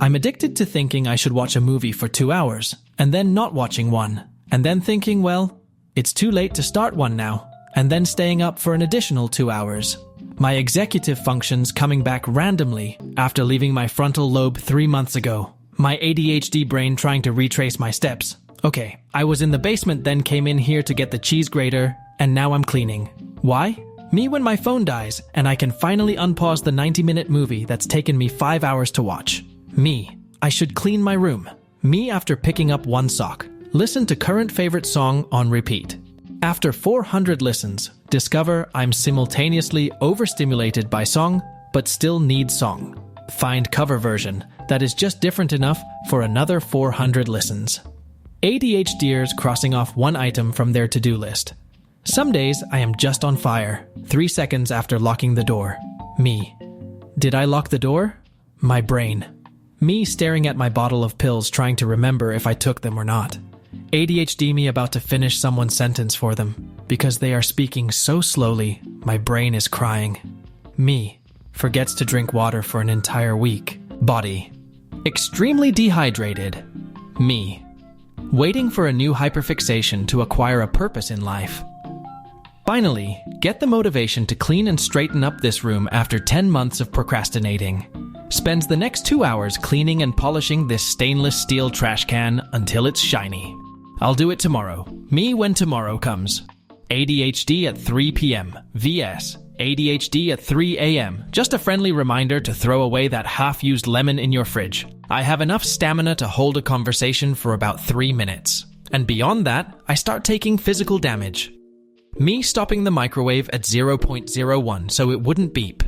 I'm addicted to thinking I should watch a movie for 2 hours, and then not watching one, and then thinking, well, it's too late to start one now, and then staying up for an additional 2 hours. My executive functions coming back randomly after leaving my frontal lobe 3 months ago. My ADHD brain trying to retrace my steps. Okay, I was in the basement, then came in here to get the cheese grater, and now I'm cleaning. Why? Me when my phone dies, and I can finally unpause the 90-minute movie that's taken me 5 hours to watch. Me. I should clean my room. Me after picking up one sock. Listen to current favorite song on repeat. After 400 listens, discover I'm simultaneously overstimulated by song, but still need song. Find cover version that is just different enough for another 400 listens. ADHDers crossing off one item from their to-do list. Some days I am just on fire, 3 seconds after locking the door. Me. Did I lock the door? My brain. Me staring at my bottle of pills trying to remember if I took them or not. ADHD me about to finish someone's sentence for them. Because they are speaking so slowly, my brain is crying. Me. Forgets to drink water for an entire week. Body. Extremely dehydrated. Me. Waiting for a new hyperfixation to acquire a purpose in life. Finally, get the motivation to clean and straighten up this room after 10 months of procrastinating. Spends the next 2 hours cleaning and polishing this stainless steel trash can until it's shiny. I'll do it tomorrow. Me when tomorrow comes. ADHD at 3 p.m. vs. ADHD at 3 a.m. Just a friendly reminder to throw away that half-used lemon in your fridge. I have enough stamina to hold a conversation for about 3 minutes. And beyond that, I start taking physical damage. Me stopping the microwave at 0.01 so it wouldn't beep.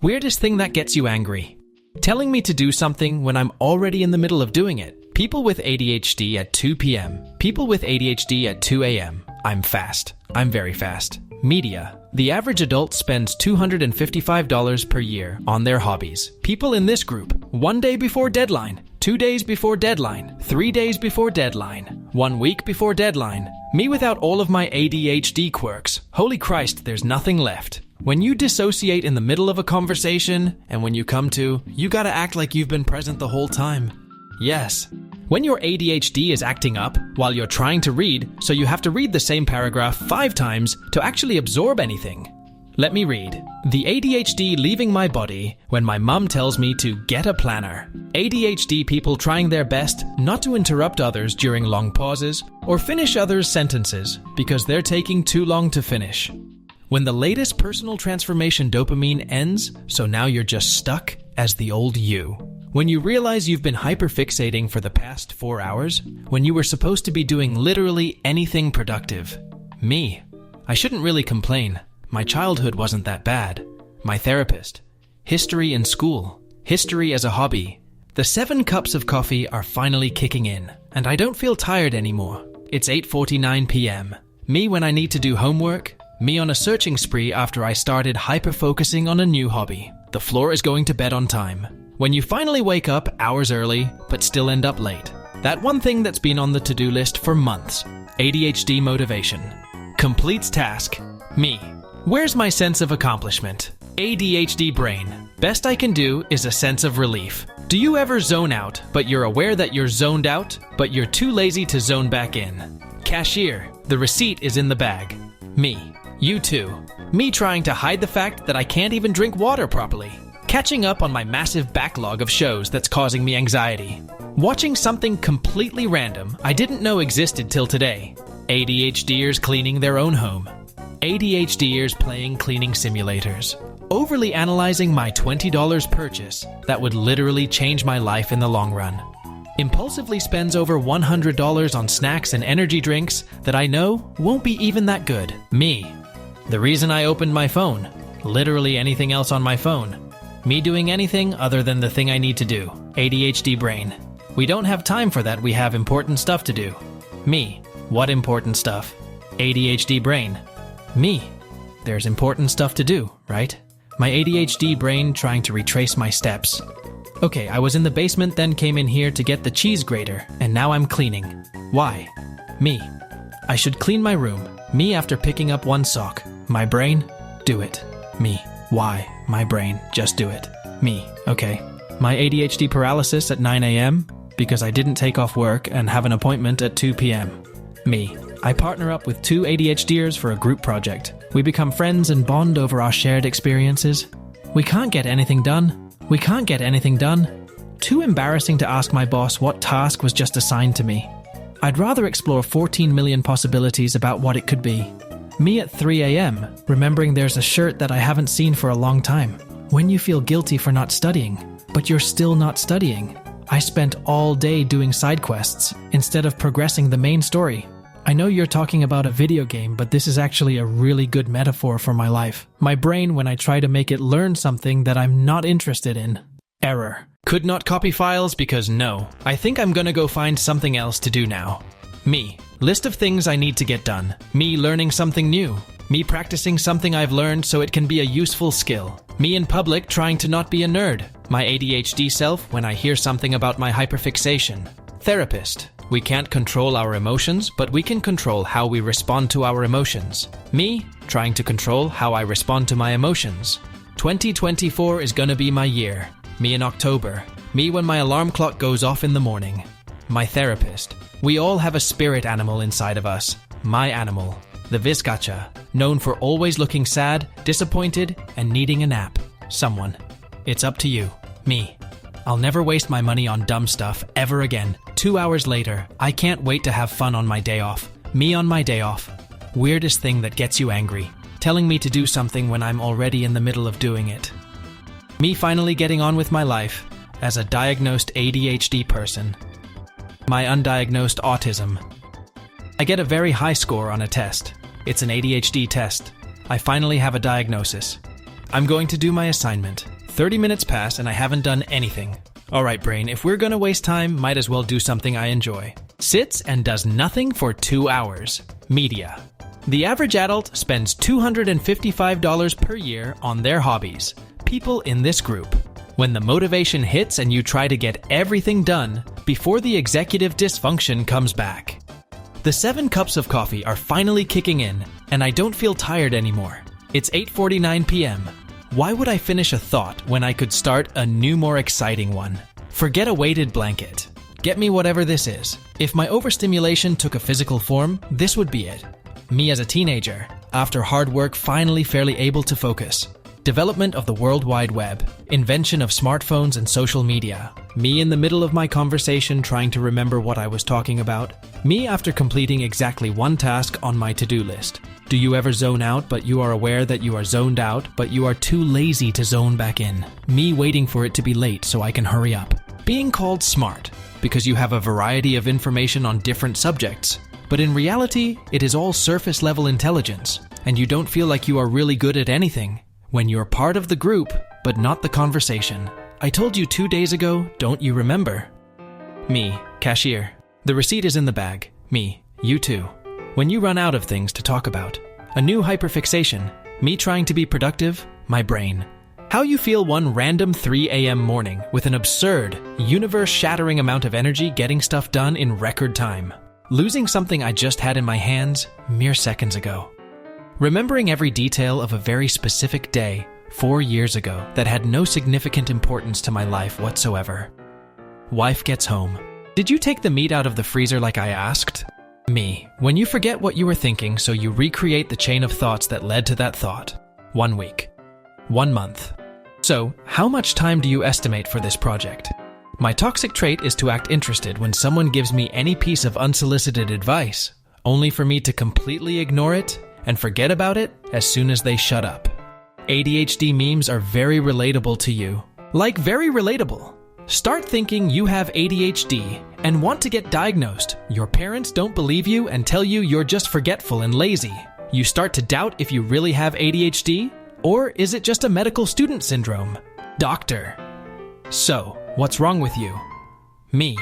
Weirdest thing that gets you angry. Telling me to do something when I'm already in the middle of doing it. People with ADHD at 2 p.m. People with ADHD at 2 a.m. I'm fast. I'm very fast. Media. The average adult spends $255 per year on their hobbies. People in this group. 1 day before deadline. 2 days before deadline. 3 days before deadline. 1 week before deadline. Me without all of my ADHD quirks. Holy Christ, there's nothing left. When you dissociate in the middle of a conversation, and when you come to, you gotta act like you've been present the whole time. Yes. When your ADHD is acting up while you're trying to read, so you have to read the same paragraph 5 times to actually absorb anything. Let me read. The ADHD leaving my body when my mum tells me to get a planner. ADHD people trying their best not to interrupt others during long pauses or finish others' sentences because they're taking too long to finish. When the latest personal transformation dopamine ends, so now you're just stuck as the old you. When you realize you've been hyperfixating for the past 4 hours, when you were supposed to be doing literally anything productive. Me. I shouldn't really complain. My childhood wasn't that bad. My therapist. History in school. History as a hobby. The 7 cups of coffee are finally kicking in, and I don't feel tired anymore. It's 8:49 p.m. Me when I need to do homework. Me on a searching spree after I started hyper-focusing on a new hobby. The floor is going to bed on time. When you finally wake up hours early, but still end up late. That one thing that's been on the to-do list for months. ADHD motivation. Completes task. Me. Where's my sense of accomplishment? ADHD brain. Best I can do is a sense of relief. Do you ever zone out, but you're aware that you're zoned out, but you're too lazy to zone back in? Cashier. The receipt is in the bag. Me. You too. Me trying to hide the fact that I can't even drink water properly. Catching up on my massive backlog of shows that's causing me anxiety. Watching something completely random I didn't know existed till today. ADHDers cleaning their own home. ADHDers playing cleaning simulators. Overly analyzing my $20 purchase that would literally change my life in the long run. Impulsively spends over $100 on snacks and energy drinks that I know won't be even that good. Me. The reason I opened my phone. Literally anything else on my phone. Me doing anything other than the thing I need to do. ADHD brain. We don't have time for that, we have important stuff to do. Me. What important stuff? ADHD brain. Me. There's important stuff to do, right? My ADHD brain trying to retrace my steps. Okay, I was in the basement, then came in here to get the cheese grater, and now I'm cleaning. Why? Me. I should clean my room. Me after picking up one sock. My brain? Do it. Me. Why? My brain. Just do it. Me. Okay. My ADHD paralysis at 9 a.m. because I didn't take off work and have an appointment at 2 p.m. Me. I partner up with 2 ADHDers for a group project. We become friends and bond over our shared experiences. We can't get anything done. Too embarrassing to ask my boss what task was just assigned to me. I'd rather explore 14 million possibilities about what it could be. Me at 3 a.m., remembering there's a shirt that I haven't seen for a long time. When you feel guilty for not studying, but you're still not studying. I spent all day doing side quests instead of progressing the main story. I know you're talking about a video game, but this is actually a really good metaphor for my life. My brain when I try to make it learn something that I'm not interested in. Error. Could not copy files because no. I think I'm gonna go find something else to do now. Me. List of things I need to get done. Me learning something new. Me practicing something I've learned so it can be a useful skill. Me in public trying to not be a nerd. My ADHD self when I hear something about my hyperfixation. Therapist. We can't control our emotions, but we can control how we respond to our emotions. Me, trying to control how I respond to my emotions. 2024 is gonna be my year. Me in October. Me when my alarm clock goes off in the morning. My therapist. We all have a spirit animal inside of us. My animal. The Vizcacha, known for always looking sad, disappointed, and needing a nap. Someone. It's up to you. Me. I'll never waste my money on dumb stuff ever again. 2 hours later, I can't wait to have fun on my day off. Me on my day off. Weirdest thing that gets you angry. Telling me to do something when I'm already in the middle of doing it. Me finally getting on with my life as a diagnosed ADHD person. My undiagnosed autism. I get a very high score on a test. It's an ADHD test. I finally have a diagnosis. I'm going to do my assignment. 30 minutes pass and I haven't done anything. Alright brain, if we're gonna waste time, might as well do something I enjoy. Sits and does nothing for 2 hours. Media. The average adult spends $255 per year on their hobbies. People in this group. When the motivation hits and you try to get everything done before the executive dysfunction comes back. The 7 cups of coffee are finally kicking in and I don't feel tired anymore. It's 8:49 p.m. Why would I finish a thought when I could start a new, more exciting one? Forget a weighted blanket. Get me whatever this is. If my overstimulation took a physical form, this would be it. Me as a teenager, after hard work finally fairly able to focus. Development of the World Wide Web. Invention of smartphones and social media. Me in the middle of my conversation trying to remember what I was talking about. Me after completing exactly one task on my to-do list. Do you ever zone out but you are aware that you are zoned out but you are too lazy to zone back in? Me waiting for it to be late so I can hurry up. Being called smart because you have a variety of information on different subjects. But in reality, it is all surface level intelligence and you don't feel like you are really good at anything when you're part of the group but not the conversation. I told you 2 days ago, don't you remember? Me, cashier. The receipt is in the bag. Me, you too. When you run out of things to talk about. A new hyperfixation. Me trying to be productive. My brain. How you feel one random 3 a.m. morning with an absurd, universe-shattering amount of energy getting stuff done in record time. Losing something I just had in my hands mere seconds ago. Remembering every detail of a very specific day 4 years ago that had no significant importance to my life whatsoever. Wife gets home. Did you take the meat out of the freezer like I asked? Me. When you forget what you were thinking so you recreate the chain of thoughts that led to that thought. 1 week. 1 month. So, how much time do you estimate for this project? My toxic trait is to act interested when someone gives me any piece of unsolicited advice, only for me to completely ignore it and forget about it as soon as they shut up. ADHD memes are very relatable to you. Like very relatable. Start thinking you have ADHD and want to get diagnosed. Your parents don't believe you and tell you you're just forgetful and lazy. You start to doubt if you really have ADHD, or is it just a medical student syndrome? Doctor. So, what's wrong with you? Me.